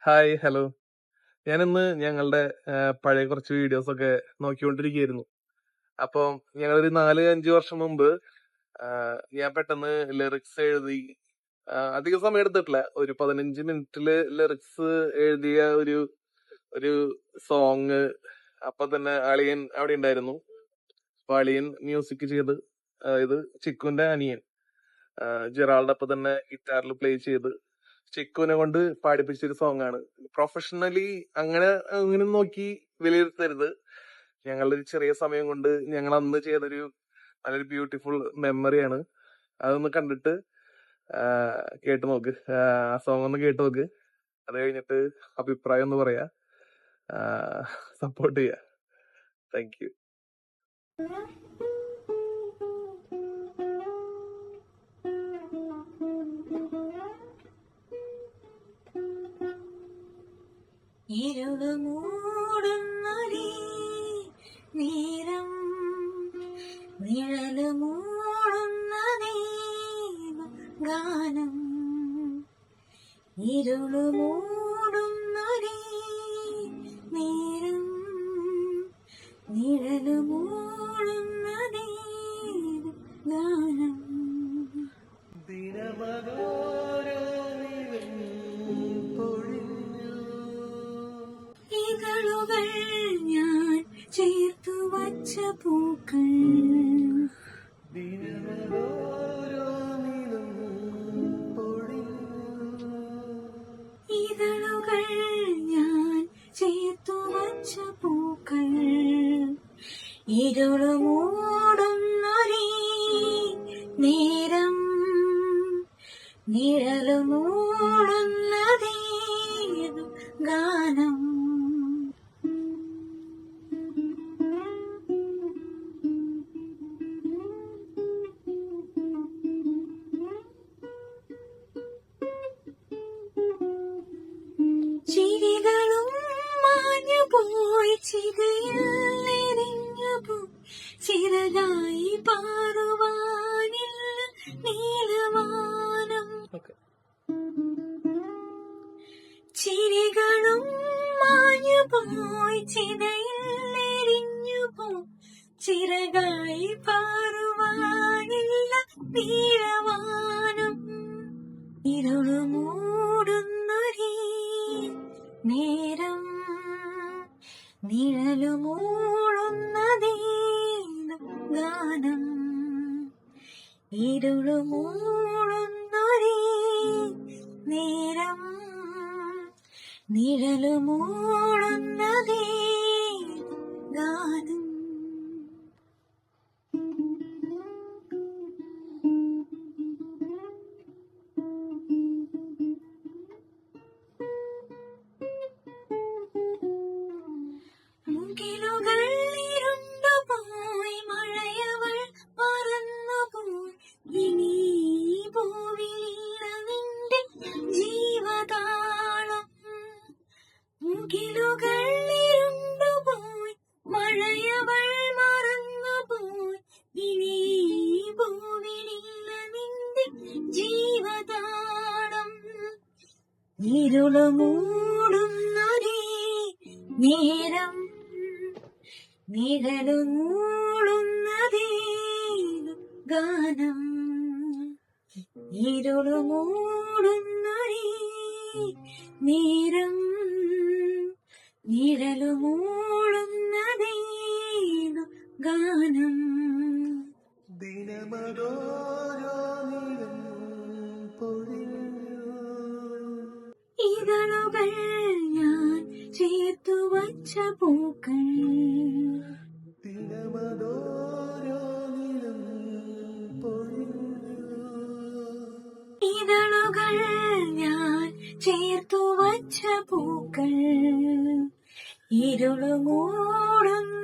Hi, hello. ഞാനിന്ന് ഞങ്ങളുടെ പഴയ കുറച്ച് വീഡിയോസ് ഒക്കെ നോക്കിക്കൊണ്ടിരിക്കുകയായിരുന്നു. അപ്പം ഞങ്ങളൊരു 4-5 വർഷം മുമ്പ് ഞാൻ പെട്ടെന്ന് ലിറിക്സ് എഴുതി. അധികം സമയം എടുത്തിട്ടില്ല. ഒരു 15 മിനിറ്റില് ലിറിക്സ് എഴുതിയ ഒരു ഒരു സോങ് അപ്പൊ തന്നെ അളിയൻ അവിടെ ഉണ്ടായിരുന്നു. അപ്പൊ അളിയൻ മ്യൂസിക് ചെയ്ത്, ഇത് ചിക്കുന്റെ അനിയൻ ജെറാൾഡ് അപ്പൊ തന്നെ ഗിറ്റാറിൽ പ്ലേ ചെയ്ത് ചിക്കുവിനെ കൊണ്ട് പാടിപ്പിച്ചൊരു സോങ് ആണ്. പ്രൊഫഷണലി അങ്ങനെ അങ്ങനെ നോക്കി വിലയിരുത്തരുത്. ഞങ്ങളുടെ ഒരു ചെറിയ സമയം കൊണ്ട് ഞങ്ങൾ അന്ന് ചെയ്തൊരു നല്ലൊരു ബ്യൂട്ടിഫുൾ മെമ്മറിയാണ്. അതൊന്ന് കണ്ടിട്ട് കേട്ട് നോക്ക്. ആ സോങ് ഒന്ന് കേട്ട് നോക്ക്. അത് കഴിഞ്ഞിട്ട് അഭിപ്രായം ഒന്ന് പറയാ. സപ്പോർട്ട് ചെയ്യാ. Thank you. ഇരുള് മൂടുന്നൊരീ നേരം, നിഴല് മൂടുന്നതേ ഗാനം. ഇരുള് മൂടുന്നൊരീ നേരം, നിഴല് മൂടുന്നതേ ഗാനം. ഇതളുകൾ ഞാൻ ചേർത്തു വച്ച പൂക്കൾ, ഇതളുകൾ ഞാൻ ചേർത്തു വച്ച പൂക്കൾ. ഇരുളു മൂടുന്നൊരീ നേരം, നിഴലു മൂടുന്നതേതു ഗാനം. ചിരികളും മാഞ്ഞു പോയി, ചിതയിൽ എരിഞ്ഞു പോയി, ചിറകായി പാറുവാനില്ല നീലവാനം. ചിരികളും മാഞ്ഞു പോയി, ചിതയിൽ എരിഞ്ഞു പോയി, ചിറകായി പാറുവാനില്ല നീലവാനം. ഇരുളു മൂടുന്നൊരീ നേരം, നിഴലു മൂടുന്നതേതു ഗാനം. ഇരുളു മൂടുന്നൊരീ നേരം, നിഴലു മൂടുന്നതേതു ഗാനം. മുകിലുകൾ ഇരുണ്ടുപോയി, മഴയവൾ മറന്നുപോയി, ഇനി ഭൂവിലില്ല നിന്റെ ജീവതാളം. മുകിലുകൾ ഇരുണ്ടുപോയി, മഴയവൾ മറന്നുപോയി, ഇനി ഭൂവിലില്ല നിന്റെ ജീവതാളം. ഇരുളു മൂടുന്നൊരീ നേരം, നിഴലു മൂടുന്നതേതു ഗാനം. ഇരുളു മൂടുന്നൊരീ നേരം, നിഴലു മൂടുന്നതേതു ഗാനം. ഇതളുകൾ ഞാൻ ചേർത്തു വച്ച പൂക്കൾ, ഇതളുകൾ ഞാൻ ചേർത്തു വച്ച പൂക്കൾ. ഇരുളു മൂടുന്ന